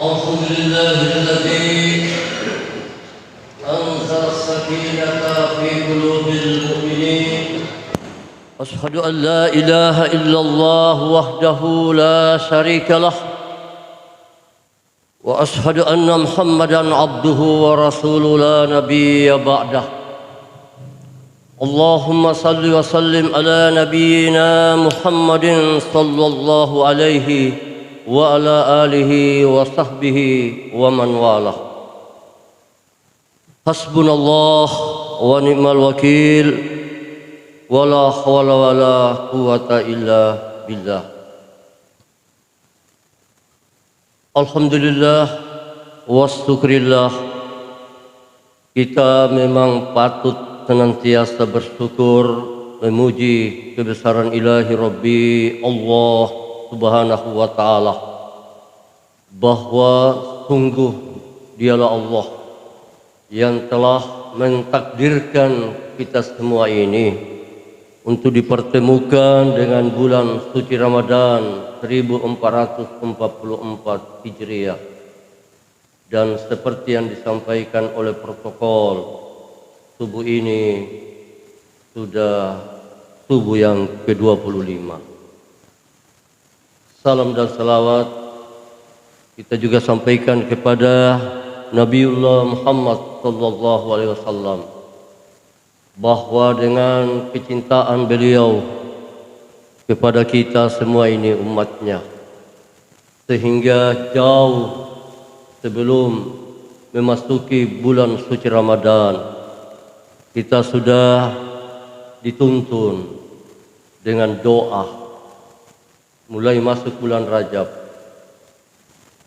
الحمد لله الذي أنزل السكينة في قلوب المؤمنين. أشهد أن لا إله إلا الله وحده لا شريك له، وأشهد أن محمدا عبده ورسوله لا نبي بعده. اللهم صل وسلم على نبينا محمد صلى الله عليه وعلى آله وصحبه ومن والاه. حسبنا الله ونعم الوكيل، ولا حول ولا قوة إلا بالله. Alhamdulillah wasyukrillah, kita memang patut senantiasa bersyukur memuji kebesaran ilahi Rabbi Allah Subhanahu wa ta'ala, bahwa sungguh dialah Allah yang telah mentakdirkan kita semua ini untuk dipertemukan dengan bulan suci Ramadan 1444 Hijriah. Dan seperti yang disampaikan oleh protokol, subuh ini sudah subuh yang ke-25. Salam dan salawat kita juga sampaikan kepada Nabiullah Muhammad sallallahu alaihi wasallam, bahwa dengan kecintaan beliau kepada kita semua ini umatnya, sehingga jauh sebelum memasuki bulan suci Ramadan kita sudah dituntun dengan doa. Mulai masuk bulan Rajab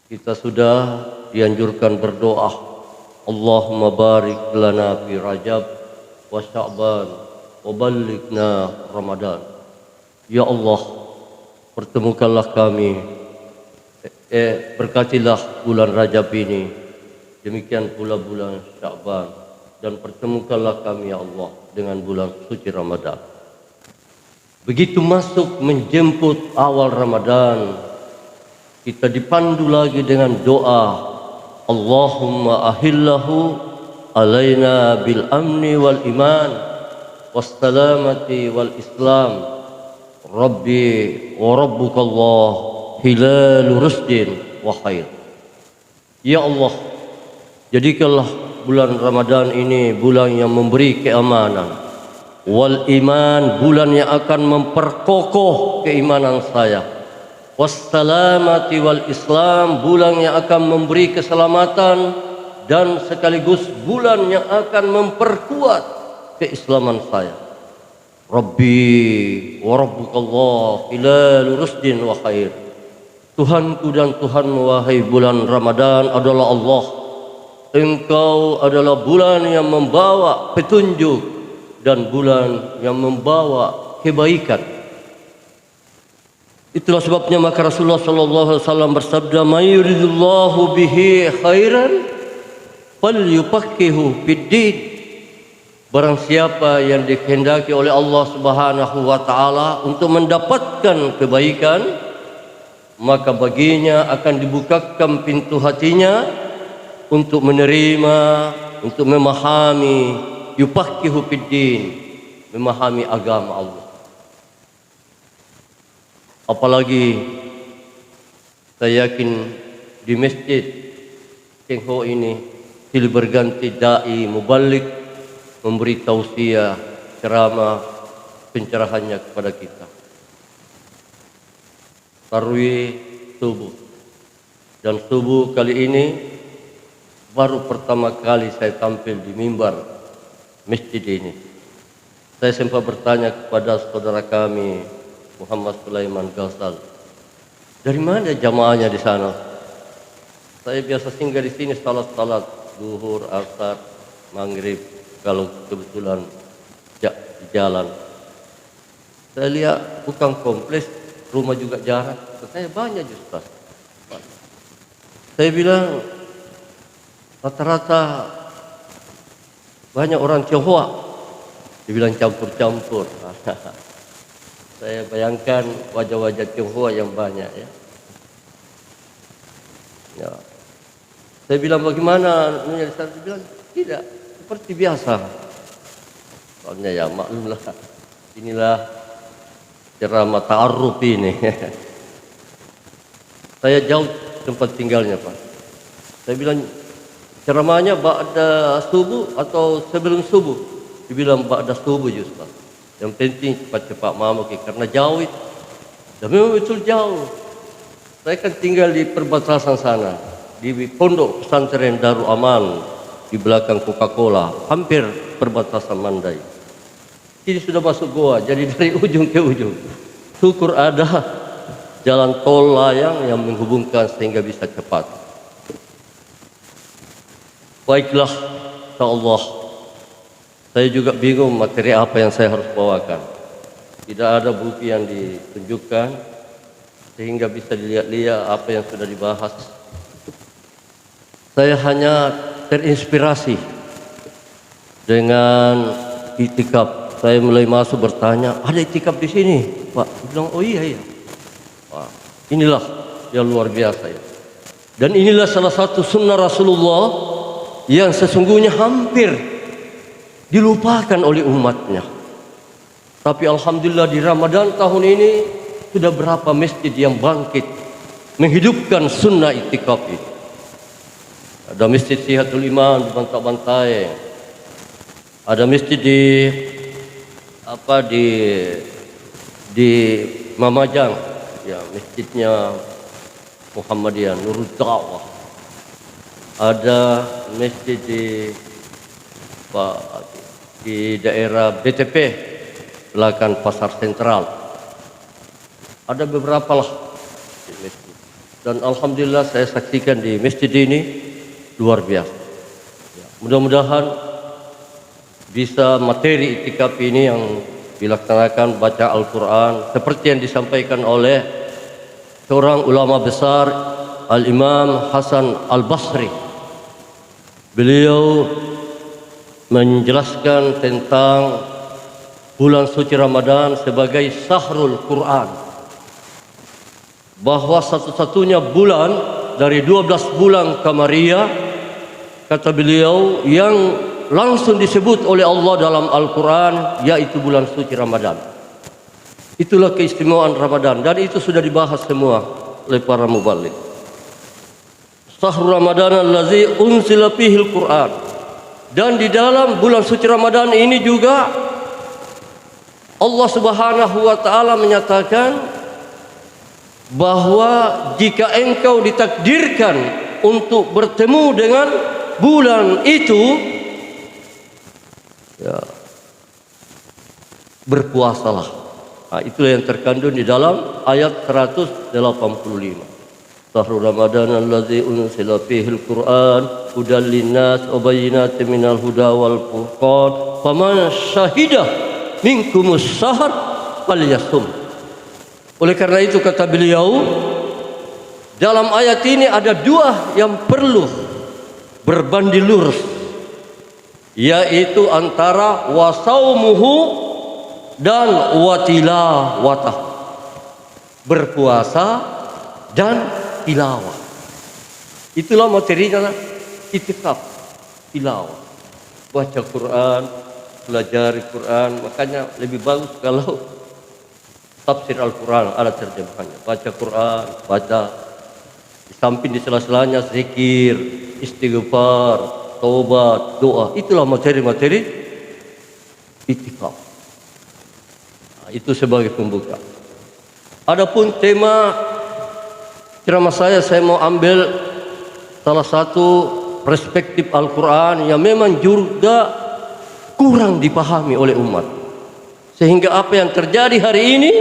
kita sudah dianjurkan berdoa, Allahumma barik lana fi Rajab wa Sya'ban wa ballighna Ramadan. Ya Allah, pertemukanlah kami, berkatilah bulan Rajab ini, demikian pula bulan Sya'ban, dan pertemukanlah kami ya Allah dengan bulan suci Ramadan. Begitu masuk menjemput awal Ramadan, kita dipandu lagi dengan doa, Allahumma ahillahu alaina bil amni wal iman wassalamati wal islam, Rabbi wa rabbukallah hilalu rusdin wa khair. Ya Allah, jadikanlah bulan Ramadan ini bulan yang memberi keamanan, wal iman, bulan yang akan memperkokoh keimanan saya, wassalamati wal islam, bulan yang akan memberi keselamatan, dan sekaligus bulan yang akan memperkuat keislaman saya. Rabbi wa rabbukallah hilalu rusdin wa khair. Tuhanku dan Tuhanmu wahai bulan Ramadan adalah Allah. Engkau adalah bulan yang membawa petunjuk dan bulan yang membawa kebaikan. Itulah sebabnya maka Rasulullah sallallahu alaihi wasallam bersabda, "May yuridullahu bihi khairan falyufaqihu fid-din." Barang siapa yang dikehendaki oleh Allah Subhanahu wa taala untuk mendapatkan kebaikan, maka baginya akan dibukakan pintu hatinya untuk menerima, untuk memahami, yufaqihu fid-din, memahami agama Allah. Apalagi saya yakin di masjid Cengho ini silih berganti dai muballigh memberi tausiah, ceramah, pencerahannya kepada kita. Tarawih subuh, dan subuh kali ini baru pertama kali saya tampil di mimbar masjid ini. Saya sempat bertanya kepada saudara kami Muhammad Sulaiman Ghazal, dari mana jamaahnya di sana? Saya biasa singgah di sini salat-salat zuhur, asar, maghrib kalau kebetulan di jalan. Saya lihat bukan kompleks, rumah juga jarak. Saya banyak Ustaz. Saya bilang rata-rata banyak orang Tionghoa. Dibilang campur-campur. Saya bayangkan wajah-wajah Tionghoa yang banyak ya. Ya, Saya bilang, bagaimana? Dia bilang, tidak, seperti biasa. Soalnya ya maklumlah, inilah ceramah ta'aruf ini. Saya jauh tempat tinggalnya, Pak. Saya bilang, ceramahnya ba'da subuh atau sebelum subuh? Dibilang ba'da subuh, Ustaz. Yang penting cepat-cepat mampu, karena jauh itu. Dan memang betul jauh. Saya kan tinggal di perbatasan sana, di pondok pesantren Darul Aman, di belakang Coca-Cola, hampir perbatasan Mandai. Ini sudah masuk goa, jadi dari ujung ke ujung. Syukur ada jalan tol layang yang menghubungkan sehingga bisa cepat. Baiklah, insyaallah. Saya juga bingung materi apa yang saya harus bawakan. Tidak ada buku yang ditunjukkan sehingga bisa dilihat-lihat apa yang sudah dibahas. Saya hanya terinspirasi dengan itikaf. Saya mulai masuk bertanya, ada itikaf di sini, Pak? Dia bilang, oh iya. Wah, inilah yang luar biasa ya. Dan inilah salah satu sunnah Rasulullah yang sesungguhnya hampir dilupakan oleh umatnya. Tapi alhamdulillah di Ramadan tahun ini sudah berapa masjid yang bangkit menghidupkan sunnah itikaf ini. Ada masjid Sihatul Iman di Bantai, ada masjid di Mamajang, ya masjidnya Muhammadiyah Nurul Da'wah. Ada masjid di daerah BTP belakang Pasar Sentral. Ada beberapa lah masjid. Dan alhamdulillah saya saksikan di masjid ini luar biasa. Ya, mudah-mudahan bisa materi itikaf ini yang dilaksanakan baca Al-Quran seperti yang disampaikan oleh seorang ulama besar, Al-Imam Hasan Al-Basri. Beliau menjelaskan tentang bulan suci Ramadan sebagai Syahrul Quran, bahwa satu-satunya bulan dari 12 bulan Qamariyah, kata beliau, yang langsung disebut oleh Allah dalam Al-Quran yaitu bulan suci Ramadan. Itulah keistimewaan Ramadan, dan itu sudah dibahas semua oleh para muballigh. Syahrul Ramadan allazi unzila fihil Quran. Dan di dalam bulan suci Ramadan ini juga Allah Subhanahu wa taala menyatakan bahwa jika engkau ditakdirkan untuk bertemu dengan bulan itu, ya, berpuasalah. Nah, itulah yang terkandung di dalam ayat 185. Syahrul Ramadan allazi unzila fihil Quran hudal linnas wa bayyinatin minal huda wal furqan faman syahida minkumus syahr falyasum. Oleh karena itu kata beliau, dalam ayat ini ada dua yang perlu berbanding lurus, yaitu antara wasaumuhu dan watilawatah, berpuasa dan tilawah. Itulah materinya itikaf, tilawah, baca Quran, belajar Quran. Makanya lebih bagus kalau tafsir Al-Quran ada terjemahannya. Baca Quran, baca di samping di sela-selanya zikir, istighfar, taubat, doa. Itulah materi-materi itikaf. Nah, itu sebagai pembuka. Adapun tema ceramah saya mau ambil salah satu perspektif Al-Quran yang memang juga kurang dipahami oleh umat. Sehingga apa yang terjadi hari ini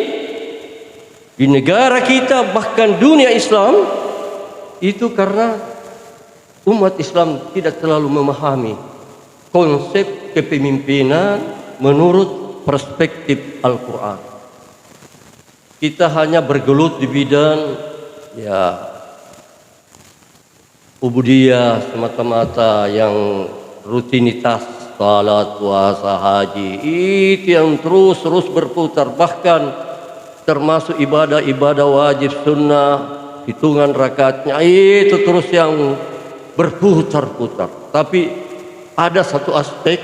di negara kita, bahkan dunia Islam, itu karena umat Islam tidak terlalu memahami konsep kepemimpinan menurut perspektif Al-Quran. Kita hanya bergelut di bidang ubudiyah semata-mata, yang rutinitas, salat, puasa, haji, itu yang terus berputar. Bahkan termasuk ibadah-ibadah wajib sunnah, hitungan rakaatnya itu terus yang berputar-putar. Tapi ada satu aspek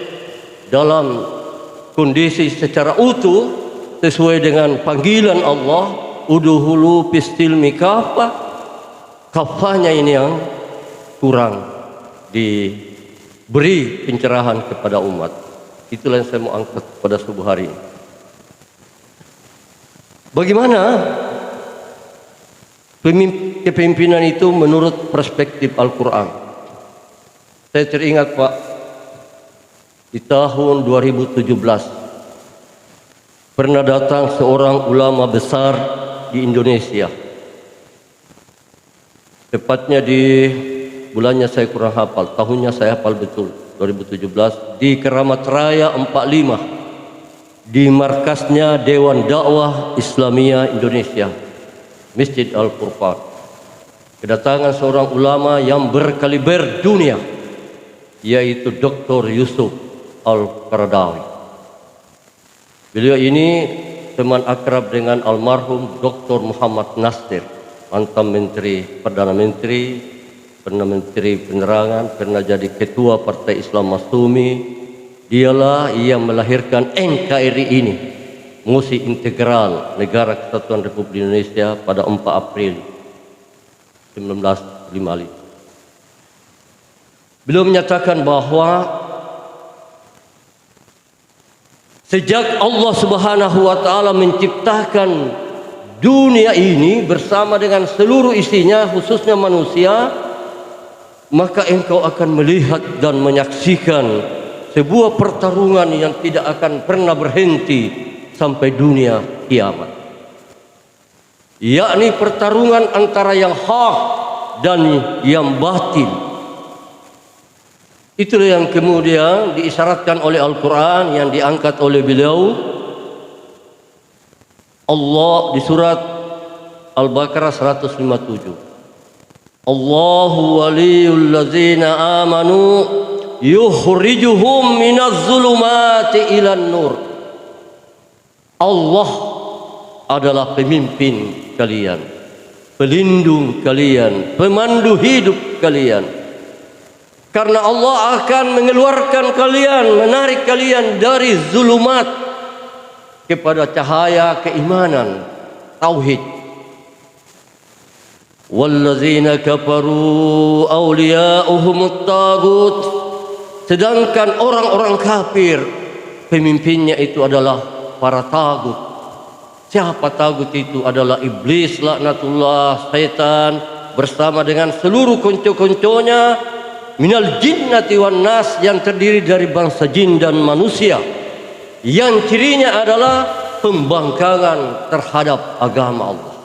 dalam kondisi secara utuh sesuai dengan panggilan Allah, uduhulu pistil mikafa, kafanya ini yang kurang diberi pencerahan kepada umat. Itulah yang saya mau angkat pada subuh hari ini. Bagaimana kepemimpinan itu menurut perspektif Al-Quran? Saya teringat Pak, di tahun 2017 pernah datang seorang ulama besar di Indonesia. Tepatnya di bulannya saya kurang hafal, tahunnya saya hafal betul, 2017 di Keramat Raya 45 di markasnya Dewan Dakwah Islamiyah Indonesia, Masjid Al-Furqan. Kedatangan seorang ulama yang berkaliber dunia, yaitu Dr. Yusuf Al-Qaradawi. Beliau ini teman akrab dengan almarhum Dr. Muhammad Nasir, mantan Menteri Perdana Menteri, pernah Menteri Penerangan, pernah jadi Ketua Partai Islam Masyumi. Dialah yang melahirkan NKRI ini, Musik Integral Negara Kesatuan Republik Indonesia pada 4 April 1955. Beliau menyatakan bahwa sejak Allah Subhanahu wa taala menciptakan dunia ini bersama dengan seluruh isinya, khususnya manusia, maka engkau akan melihat dan menyaksikan sebuah pertarungan yang tidak akan pernah berhenti sampai dunia kiamat, yakni pertarungan antara yang hak dan yang batil. Itulah yang kemudian diisyaratkan oleh Al-Quran yang diangkat oleh beliau Allah di surat Al-Baqarah 157. Allahu waliyul ladzina amanu yukhrijuhum minaz zulumati ilan nur. Allah adalah pemimpin kalian, pelindung kalian, pemandu hidup kalian. Karena Allah akan mengeluarkan kalian, menarik kalian dari zulumat kepada cahaya keimanan, tauhid. Wallazina kafaru awliya'uhumut tagut. Sedangkan orang-orang kafir pemimpinnya itu adalah para tagut. Siapa tagut itu? Adalah iblis laknatullah, setan bersama dengan seluruh konco-konconya minal jinnati wan nas, yang terdiri dari bangsa jin dan manusia, yang cirinya adalah pembangkangan terhadap agama Allah,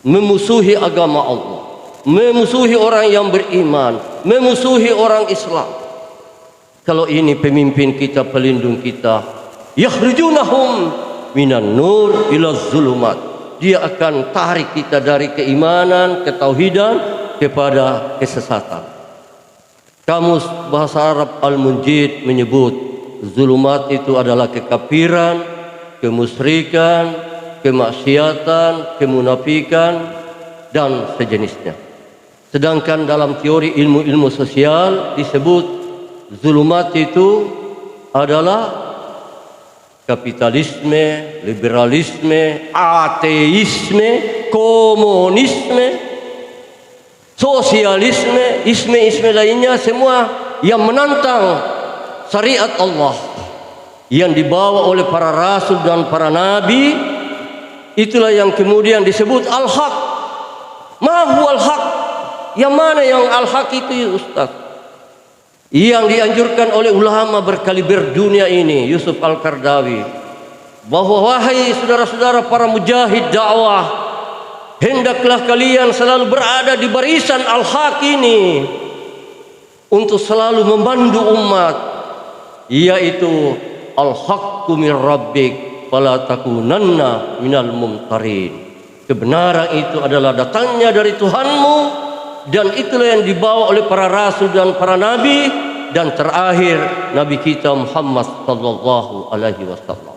memusuhi agama Allah, memusuhi orang yang beriman, memusuhi orang Islam. Kalau ini pemimpin kita, pelindung kita, yakhrijunahum minan nur ila zulumat, dia akan tarik kita dari keimanan, ketauhidan kepada kesesatan. Kamus bahasa Arab Al-Munjid menyebut zulumat itu adalah kekafiran, kemusyrikan, kemaksiatan, kemunafikan dan sejenisnya. Sedangkan dalam teori ilmu-ilmu sosial disebut zulumat itu adalah kapitalisme, liberalisme, ateisme, komunisme, sosialisme, isme-isme lainnya, semua yang menantang syariat Allah yang dibawa oleh para rasul dan para nabi. Itulah yang kemudian disebut al-haq. Ma huwal haq? Yang mana yang al-haq itu, Ustaz? Yang dianjurkan oleh ulama berkaliber dunia ini, Yusuf Al-Qaradawi, bahwa wahai saudara-saudara para mujahid dakwah, hendaklah kalian selalu berada di barisan al-haq ini untuk selalu membantu umat, yaitu al-haqqu min rabbik fala takunanna minal mumtarin. Kebenaran itu adalah datangnya dari Tuhanmu, dan itulah yang dibawa oleh para rasul dan para nabi, dan terakhir Nabi kita Muhammad sallallahu alaihi wasallam.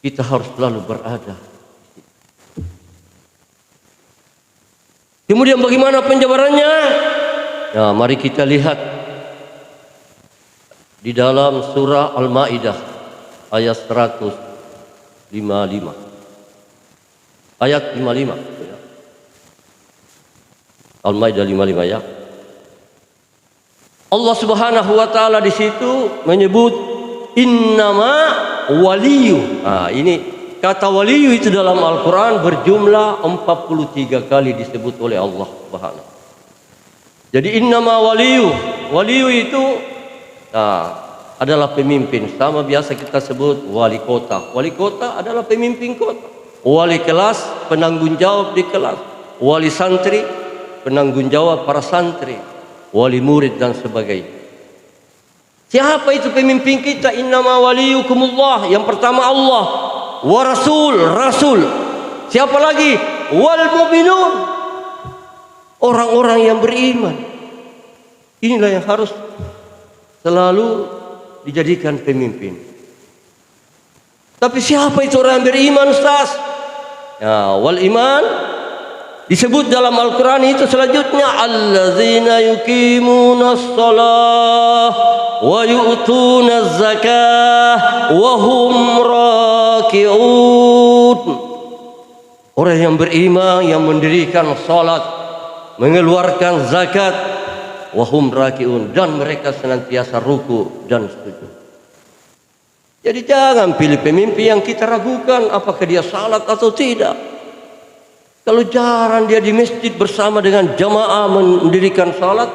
Kita harus selalu berada. Kemudian bagaimana penjabarannya? Nah, mari kita lihat di dalam surah Al-Maidah ayat 155. Ayat 55. Al-Maidah 55 ya. Allah Subhanahu wa taala di situ menyebut innama waliyu. Nah, ini kata waliyu itu dalam Al-Qur'an berjumlah 43 kali disebut oleh Allah Subhanahu. Jadi innama waliyu, waliyu itu adalah pemimpin. Sama biasa kita sebut wali kota. Wali kota adalah pemimpin kota. Wali kelas, penanggung jawab di kelas. Wali santri, penanggung jawab para santri. Wali murid dan sebagainya. Siapa itu pemimpin kita? Innama waliyukumullah. Yang pertama Allah, wa rasul. Siapa lagi? Wal mu'minun. Orang-orang yang beriman. Inilah yang harus selalu dijadikan pemimpin. Tapi siapa itu orang yang beriman, Ustaz? Ya, wal iman disebut dalam Al-Quran itu selanjutnya allazina yuqimunas shalah wa yu'tunaz zakah wa hum raki'un. Orang yang beriman yang mendirikan salat, mengeluarkan zakat, wa hum raki'un, dan mereka senantiasa ruku dan sujud. Jadi jangan pilih pemimpin yang kita ragukan apakah dia salat atau tidak. Kalau jarang dia di masjid bersama dengan jamaah mendirikan salat,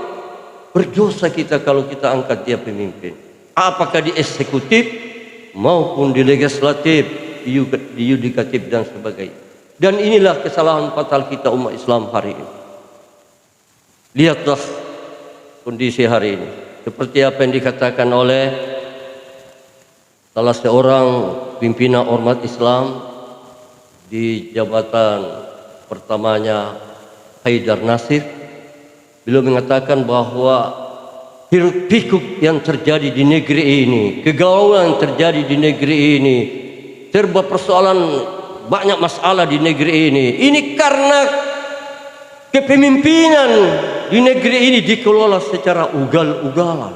berdosa kita kalau kita angkat dia pemimpin. Apakah di eksekutif maupun di legislatif, di yudikatif dan sebagainya. Dan inilah kesalahan fatal kita umat Islam hari ini. Lihatlah kondisi hari ini. Seperti apa yang dikatakan oleh salah seorang pimpinan ormas Islam di jabatan pertamanya Haidar Nasir, beliau mengatakan bahwa hiruk pikuk yang terjadi di negeri ini, kegalauan yang terjadi di negeri ini, serba persoalan, banyak masalah di negeri ini karena kepemimpinan di negeri ini dikelola secara ugal-ugalan.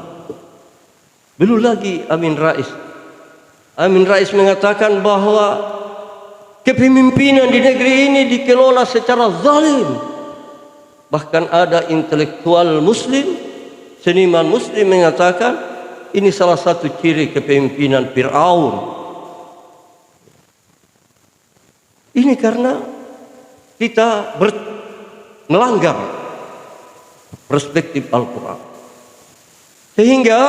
Belum lagi Amin Rais mengatakan bahwa kepemimpinan di negeri ini dikelola secara zalim. Bahkan ada intelektual muslim, seniman muslim mengatakan ini salah satu ciri kepemimpinan Fir'aun. Ini karena kita melanggar perspektif Al-Quran. Sehingga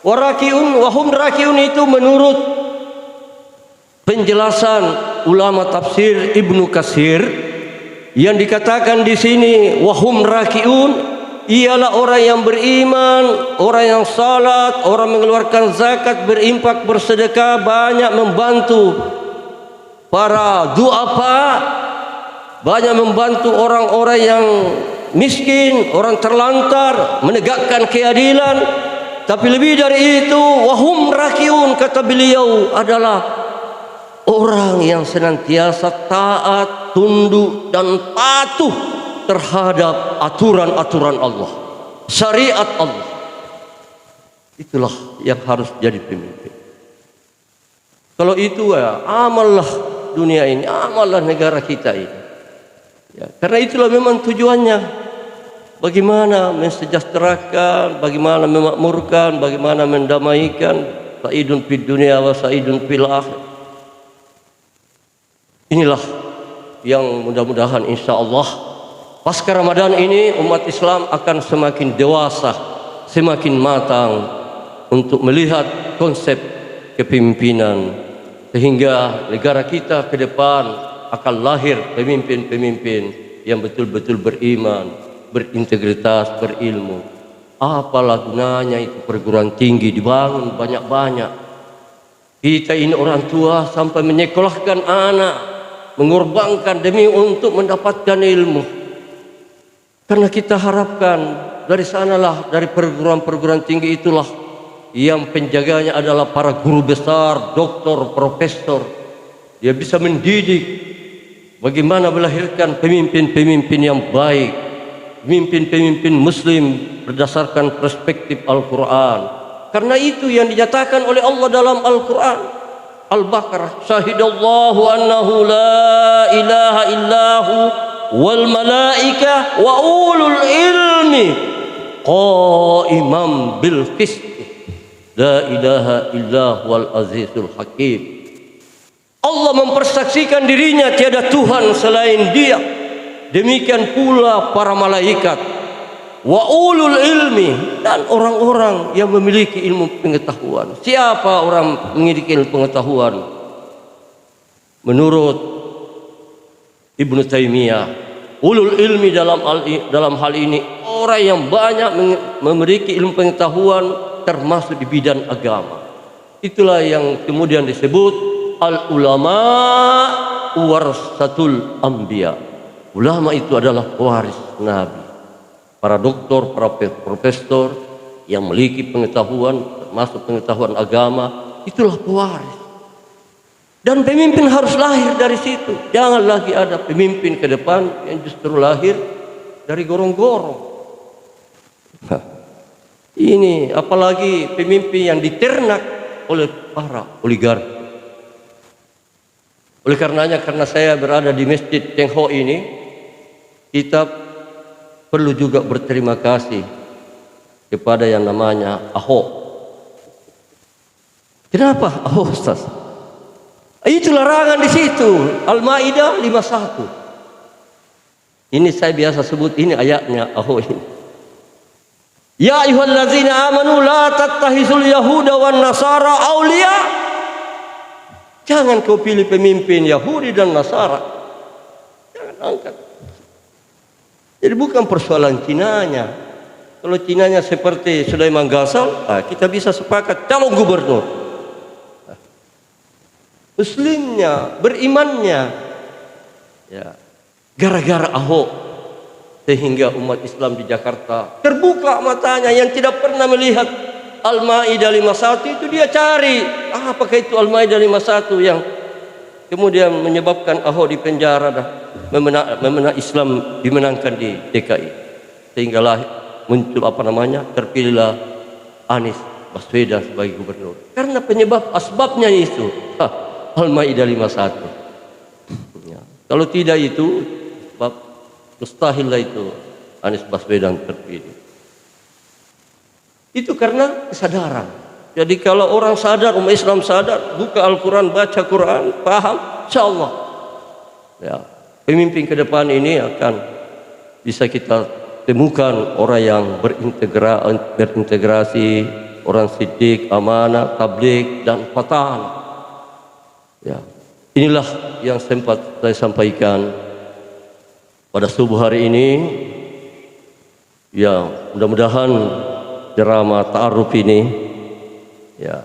warakiun wahum rakiun itu menurut penjelasan ulama tafsir Ibnu Katsir yang dikatakan di sini wahum rakiun ialah orang yang beriman, orang yang salat, orang mengeluarkan zakat, berinfak, bersedekah, banyak membantu para du'afa, banyak membantu orang-orang yang miskin, orang terlantar, menegakkan keadilan. Tapi lebih dari itu, wahum rakiun, kata beliau, adalah orang yang senantiasa taat, tunduk dan patuh terhadap aturan-aturan Allah, syariat Allah. Itulah yang harus jadi pemimpin. Kalau itu ya, amallah dunia ini, amallah negara kita ini. Ya, karena itulah memang tujuannya. Bagaimana mensejahterakan, bagaimana memakmurkan, bagaimana mendamaikan, sa'idun fid dunia wa sa'idun fil akhir. Inilah yang mudah-mudahan insya Allah pasca Ramadan ini umat Islam akan semakin dewasa, semakin matang untuk melihat konsep kepemimpinan, sehingga negara kita ke depan akan lahir pemimpin-pemimpin yang betul-betul beriman, berintegritas, berilmu. Apalah gunanya itu perguruan tinggi dibangun banyak-banyak. Kita ini orang tua sampai menyekolahkan anak, mengorbankan demi untuk mendapatkan ilmu. Karena kita harapkan dari sanalah, dari perguruan-perguruan tinggi itulah yang penjaganya adalah para guru besar, doktor, profesor. Dia bisa mendidik bagaimana melahirkan pemimpin-pemimpin yang baik, pemimpin-pemimpin muslim berdasarkan perspektif Al-Quran. Karena itu yang dinyatakan oleh Allah dalam Al-Quran. Al-Baqarah, syahidallahu annahu la ilaha illahu wal malaikah wa ulul ilmi qaimam bil qist la ilaha illahu wal azizul hakim. Allah mempersaksikan dirinya tiada Tuhan selain Dia. Demikian pula para malaikat, wa ulul ilmi, dan orang-orang yang memiliki ilmu pengetahuan. Siapa orang memiliki ilmu pengetahuan? Menurut Ibnu Taimiyah, ulul ilmi dalam hal ini orang yang banyak memiliki ilmu pengetahuan termasuk di bidang agama. Itulah yang kemudian disebut al ulama warasatul anbiya. Ulama itu adalah pewaris Nabi. Para doktor, para profesor yang memiliki pengetahuan, termasuk pengetahuan agama, itulah pewaris. Dan pemimpin harus lahir dari situ. Jangan lagi ada pemimpin ke depan yang justru lahir dari gorong-gorong. Ini apalagi pemimpin yang diternak oleh para oligarki. Oleh karenanya, karena saya berada di Masjid Cheng Ho ini, kita perlu juga berterima kasih kepada yang namanya Ahok. Kenapa Ahok, Ustaz? Itu larangan di situ, Al-Maidah 51. Ini saya biasa sebut, ini ayatnya Ahok ini. Ya ayyuhallazina amanu la tattakhizul yahuda wan nasara auliya. Jangan kau pilih pemimpin Yahudi dan Nasara. Jangan angkat. Jadi bukan persoalan Cinanya. Kalau Cinanya seperti Sulaiman Ghazal, kita bisa sepakat calon gubernur. Muslimnya, berimannya, ya, gara-gara Ahok, sehingga umat Islam di Jakarta terbuka matanya. Yang tidak pernah melihat Al-Maidah 51 itu dia cari. Apakah itu Al-Maidah 51 yang kemudian menyebabkan Ahok di penjara dah, memena Islam dimenangkan di DKI, sehinggalah muncul terpilihlah Anies Baswedan sebagai gubernur. Karena penyebab asbabnya itu Al-Maidah 51. Ya. Kalau tidak itu, sebab mustahillah itu Anies Baswedan terpilih. Itu karena kesadaran. Jadi kalau orang sadar, umat Islam sadar, buka Al-Quran, baca Quran, paham, insyaallah ya, pemimpin ke depan ini akan bisa kita temukan orang yang berintegrasi, orang siddiq, amanah, tabligh, dan fatan. Ya, inilah yang sempat saya sampaikan pada subuh hari ini. Ya, mudah-mudahan ceramah ta'aruf ini ya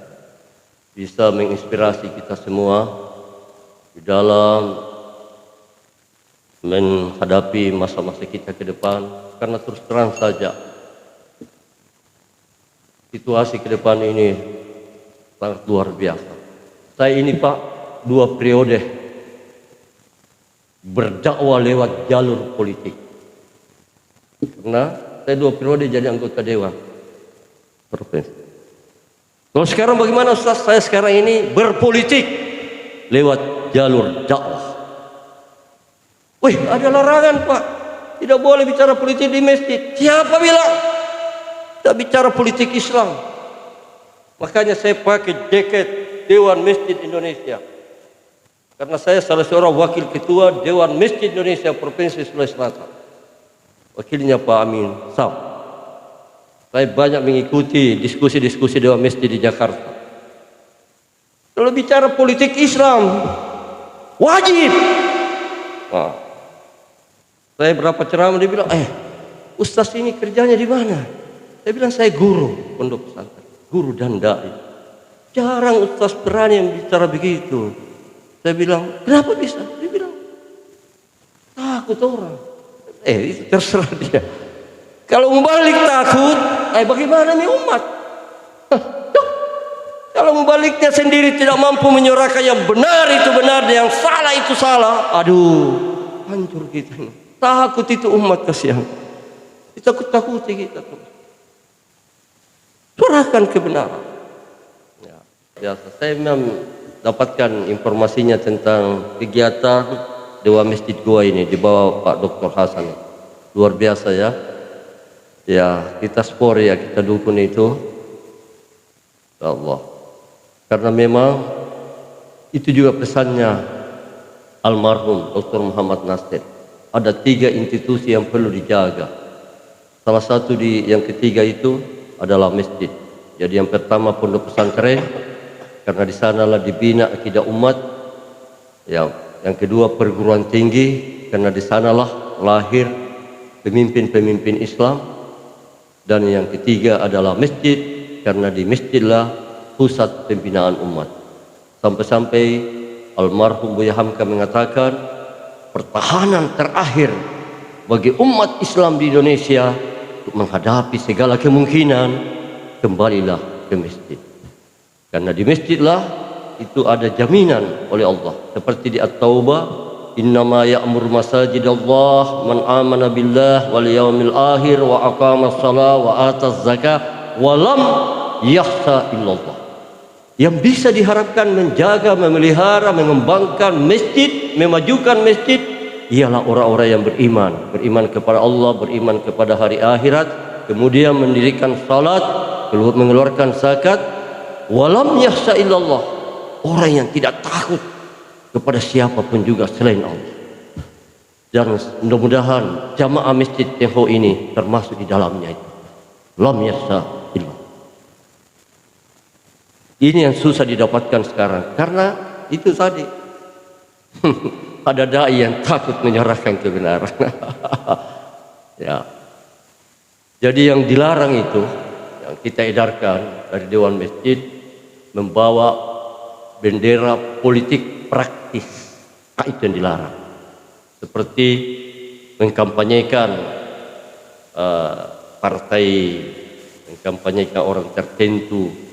bisa menginspirasi kita semua di dalam menghadapi masa-masa kita ke depan. Karena terus terang saja situasi ke depan ini sangat luar biasa. Saya ini Pak 2 periode berdakwah lewat jalur politik. Karena saya 2 periode jadi anggota dewan provinsi. Kalau sekarang bagaimana Ustaz? Saya sekarang ini berpolitik lewat jalur dakwah. Wih, ada larangan Pak, tidak boleh bicara politik di masjid. Siapa bilang? Tidak bicara politik Islam. Makanya saya pakai jaket Dewan Masjid Indonesia, karena saya salah seorang wakil ketua Dewan Masjid Indonesia Provinsi Sulawesi Selatan. Wakilnya Pak Amin Sam. Saya banyak mengikuti diskusi-diskusi Dewan Masjid di Jakarta. Kalau bicara politik Islam, wajib. Nah, saya berapa ceramah dia bilang, Ustaz ini kerjanya di mana? Saya bilang saya guru pondok pesantren, guru dan dai. Jarang Ustaz berani yang bicara begitu. Saya bilang, kenapa bisa? Dia bilang, takut orang. Itu terserah dia. Kalau mubalik takut, bagaimana nih umat? Kalau mubaliknya sendiri tidak mampu menyuarakan yang benar itu benar dan yang salah itu salah, aduh, hancur kita. Takut itu umat, kasihan. Ditakut-takuti kita terus. Suarakan kebenaran. Ya, biasa. Saya memang dapatkan informasinya tentang kegiatan Dewa Masjid Goa ini di bawah Pak Dr. Hasan. Luar biasa ya. Ya, kita support ya, kita dukung itu. Ya Allah. Karena memang itu juga pesannya almarhum Dr. Muhammad Nasir. Ada 3 institusi yang perlu dijaga. Salah satu yang ketiga itu adalah masjid. Jadi yang pertama pondok pesantren, karena di sanalah dibina akidah umat. Yang kedua perguruan tinggi, karena di sanalah lahir pemimpin-pemimpin Islam. Dan yang ketiga adalah masjid, karena di masjidlah pusat pembinaan umat. Sampai-sampai almarhum Buya Hamka mengatakan, pertahanan terakhir bagi umat Islam di Indonesia untuk menghadapi segala kemungkinan, kembalilah ke masjid. Karena di masjidlah itu ada jaminan oleh Allah. Seperti di At-Taubah, innama ya'mur masajidallah man amana billah wal yaumil akhir wa aqamas shalah wa ataz zakah wa lam yakhsha illallah. Yang bisa diharapkan menjaga, memelihara, mengembangkan masjid, memajukan masjid ialah orang-orang yang beriman kepada Allah, beriman kepada hari akhirat, kemudian mendirikan salat, mengeluarkan zakat, walam yakhsha illallah, orang yang tidak takut kepada siapapun juga selain Allah. Dan mudah-mudahan jamaah masjid Teho ini termasuk di dalamnya itu. Lam yakhsha illallah. Ini yang susah didapatkan sekarang, karena itu tadi ada dai yang takut menyerahkan kebenaran. Ya. Jadi yang dilarang itu, yang kita edarkan dari Dewan Masjid, membawa bendera politik praktis. Nah, itu yang dilarang. Seperti mengkampanyekan partai, mengkampanyekan orang tertentu,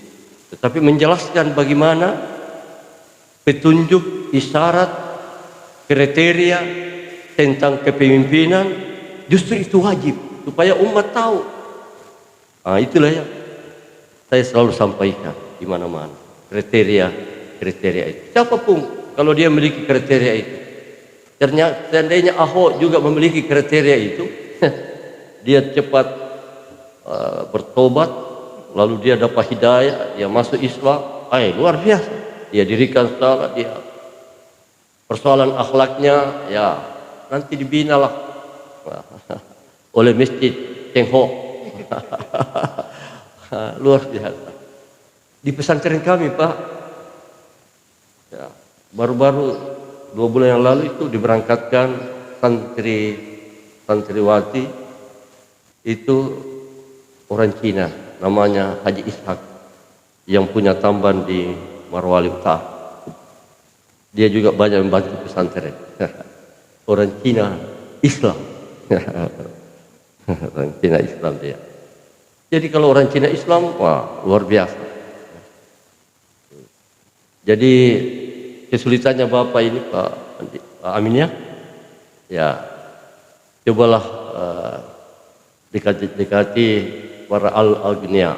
tetapi menjelaskan bagaimana petunjuk, isyarat, kriteria tentang kepemimpinan, justru itu wajib supaya umat tahu. Nah, itulah yang saya selalu sampaikan di mana-mana. Kriteria itu. Siapapun kalau dia memiliki kriteria itu, ternyata seandainya Ahok juga memiliki kriteria itu, dia cepat bertobat, lalu dia dapat hidayah, dia masuk Islam, luar biasa. Dia dirikan salat, dia persoalan akhlaknya ya nanti dibinalah oleh masjid Tengho. Luar biasa. Di pesantren kami Pak, ya, baru-baru 2 bulan yang lalu itu diberangkatkan santriwati itu orang Cina, namanya Haji Ishak, yang punya tamban di Marwali Utara. Dia juga banyak membantu pesantren. Orang Cina Islam. Orang Cina Islam dia. Jadi kalau orang Cina Islam, wah luar biasa. Jadi kesulitannya Bapak ini Pak Amin ya, cobalah dekati para al-agniya,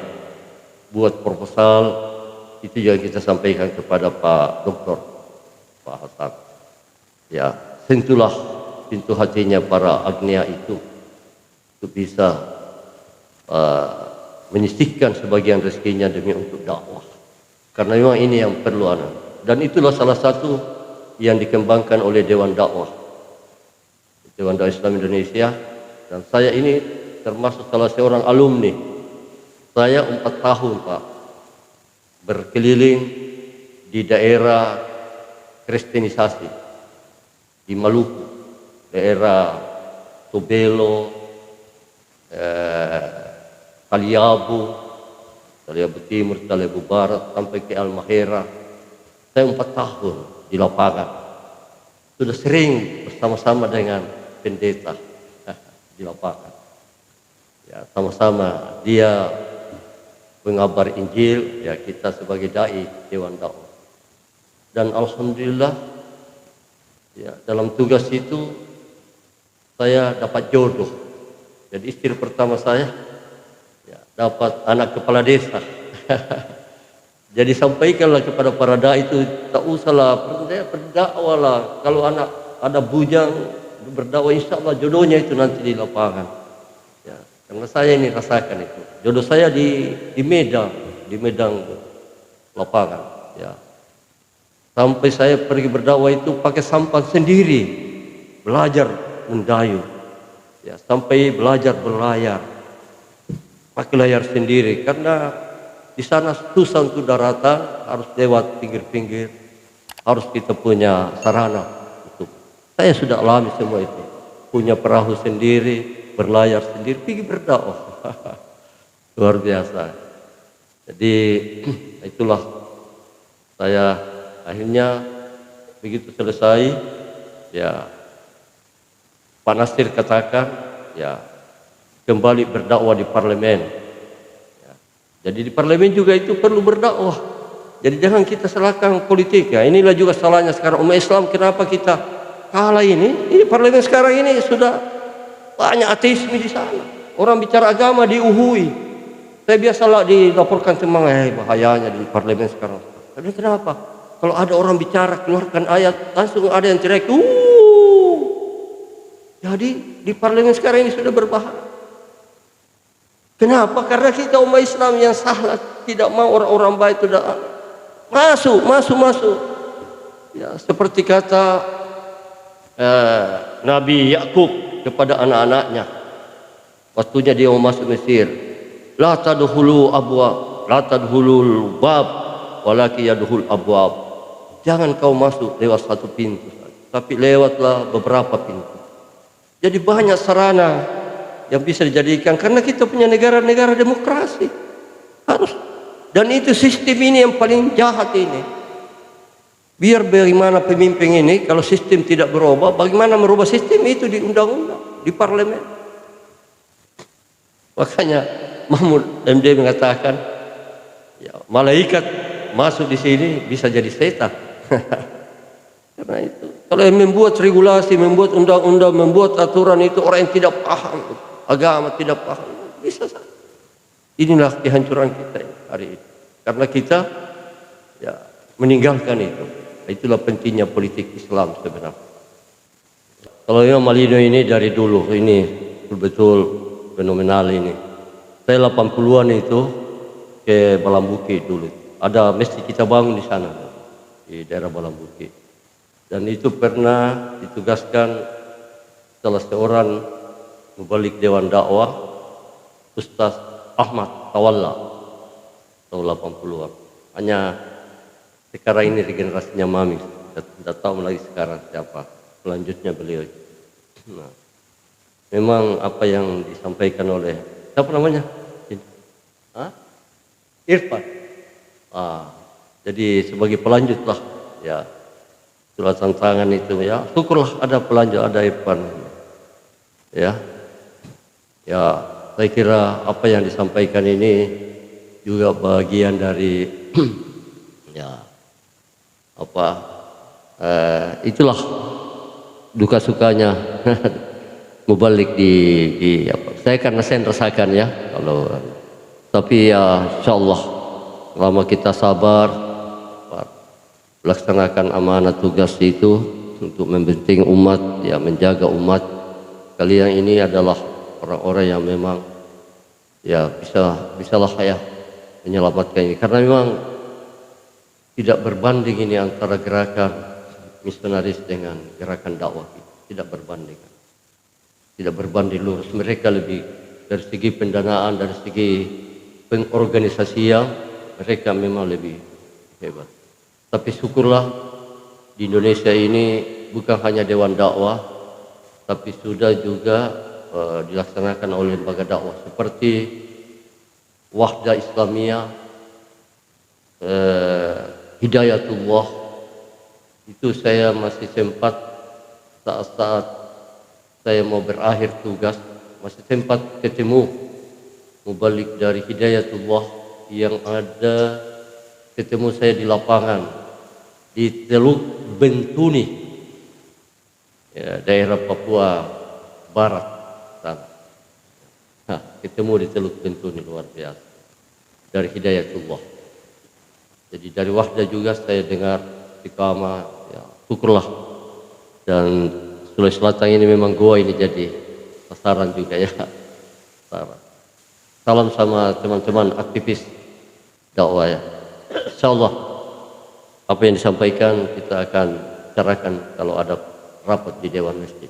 buat proposal, itu yang kita sampaikan kepada Pak Doktor Pak Hasan. Ya, sentuhlah pintu hatinya para agniya itu untuk bisa menyisihkan sebagian rezekinya demi untuk dakwah. Karena memang ini yang perlu dan itulah salah satu yang dikembangkan oleh Dewan Dakwah Islam Indonesia, dan saya ini termasuk salah seorang alumni. Saya 4 tahun Pak berkeliling di daerah kristenisasi di Maluku, daerah Tobelo, Taliabu Timur, Taliabu Barat, sampai ke Almahera. Saya 4 tahun di lapangan. Sudah sering bersama-sama dengan pendeta di lapangan. Ya, sama-sama dia mengabar Injil, ya kita sebagai dai Dewan Dakwah. Dan alhamdulillah ya, dalam tugas itu saya dapat jodoh Jadi istri pertama saya ya, dapat anak kepala desa. Jadi sampaikanlah kepada para dai itu, tak usahlah berdakwah lah. Kalau anak ada bujang berdakwah, insya Allah jodohnya itu nanti di lapangan. Ya, karena saya ini rasakan itu. Jodoh saya di Medang lapangan. Ya, sampai saya pergi berdakwah itu pakai sampan sendiri, belajar mendayung. Ya, sampai belajar berlayar, pakai layar sendiri karena di sana susah untuk daratan, harus lewat pinggir-pinggir, harus kita punya sarana. Saya sudah alami semua itu, punya perahu sendiri, berlayar sendiri, pergi berdakwah. Luar biasa. Jadi itulah saya akhirnya begitu selesai, ya Pak Nasir katakan, ya kembali berdakwah di parlemen. Jadi di parlemen juga itu perlu berdakwah. Jadi jangan kita salahkan politik ya. Inilah juga salahnya sekarang umat Islam, kenapa kita kalah ini? Ini parlemen sekarang ini sudah banyak ateisme di sana. Orang bicara agama diuhui. Saya biasalah dilaporkan teman, bahayanya di parlemen sekarang. Tapi kenapa? Kalau ada orang bicara keluarkan ayat, langsung ada yang teriak. Jadi di parlemen sekarang ini sudah berbahaya. Kenapa? Karena kita umat Islam yang salah, tidak mau orang-orang baik itu masuk. Ya, seperti kata Nabi Yakub kepada anak-anaknya, waktunya dia mau masuk Mesir, la tadkhulu abwab, la tadkhulul bab, walaki yadkhul abwab. Jangan kau masuk lewat satu pintu, tapi lewatlah beberapa pintu. Jadi banyak sarana yang bisa dijadikan, karena kita punya negara-negara demokrasi harus, dan itu sistem ini yang paling jahat ini. Biar bagaimana pemimpin ini, kalau sistem tidak berubah, bagaimana merubah sistem itu di undang-undang, di parlemen. Makanya Mahmud MD mengatakan, ya, malaikat masuk di sini bisa jadi setan. Karena itu, kalau yang membuat regulasi, membuat undang-undang, membuat aturan itu orang yang tidak paham agama, tidak paham, bisa saja. Inilah kehancuran kita hari ini, karena kita ya meninggalkan itu. Itulah pentingnya politik Islam sebenarnya. Kalau Imam Malino ini dari dulu ini betul-betul fenomenal ini. Saya 80-an itu ke Balambuki dulu. Ada masjid kita bangun di sana, di daerah Balambuki. Dan itu pernah ditugaskan salah seorang mubalik Dewan Dakwah, Ustaz Ahmad Tawalla, tahun 80-an. Hanya sekarang ini regenerasinya Mami, tidak tahu lagi sekarang siapa selanjutnya beliau. Nah, memang apa yang disampaikan oleh siapa namanya? Irfan. Jadi sebagai pelanjut lah, ya surat tantangan itu ya. Syukurlah ada pelanjut, ada Irfan. Ya, saya kira apa yang disampaikan ini juga bagian dari ya itulah duka sukanya mubalik di saya, karena saya rasakan ya, kalau tapi ya insyaallah selama kita sabar melaksanakan amanat tugas itu untuk membenting umat, ya menjaga umat, kalian ini adalah orang-orang yang memang ya bisalah ya menyelamatkan ini, karena memang tidak berbanding ini antara gerakan misionaris dengan gerakan dakwah, tidak berbanding lurus. Mereka lebih dari segi pendanaan, dari segi pengorganisasian, mereka memang lebih hebat. Tapi syukurlah di Indonesia ini bukan hanya Dewan Dakwah, tapi sudah juga dilaksanakan oleh lembaga dakwah seperti Wahdah Islamiyah, Hidayatullah. Itu saya masih sempat saat-saat saya mau berakhir tugas, masih sempat ketemu mubalik dari Hidayatullah yang ada, ketemu saya di lapangan di Teluk Bentuni, ya, daerah Papua Barat sana. ketemu di Teluk Bentuni luar biasa dari hidayatullah. Jadi dari Wahda juga saya dengar istiqamah, ya syukurlah. Dan Sulawesi Selatan ini memang goa ini jadi sasaran juga ya. Salam sama teman-teman aktivis dakwah ya. Insyaallah apa yang disampaikan kita akan bicarakan kalau ada rapat di Dewan Masjid.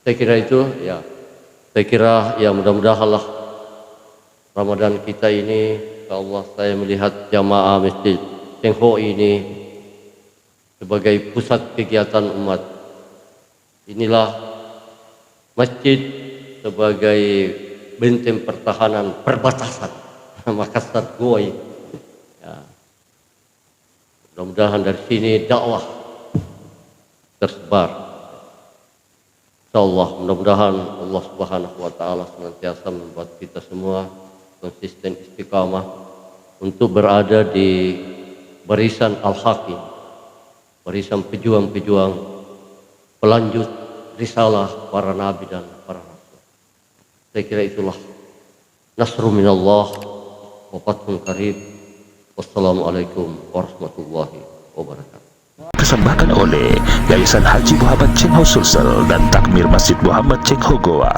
Saya kira itu ya. Saya kira ya mudah-mudahanlah Ramadan kita ini, ya Allah, saya melihat jamaah Masjid Cheng Ho ini sebagai pusat kegiatan umat. Inilah masjid sebagai benteng pertahanan perbatasan Makassar Goa ini. Ya. Mudah-mudahan dari sini dakwah tersebar. Insyaallah mudah-mudahan Allah Subhanahu wa taala senantiasa membuat kita semua konsisten istiqamah untuk berada di barisan al-hakim, barisan pejuang-pejuang pelanjut risalah para nabi dan para rasul. Saya kira itulah nasru minallah wa fathun qarib. Wassalamualaikum warahmatullahi wabarakatuh. Persembahkan oleh Yayasan Haji Muhammad Cheng Ho Sulsel dan Takmir Masjid Muhammad Cheng Ho Goa.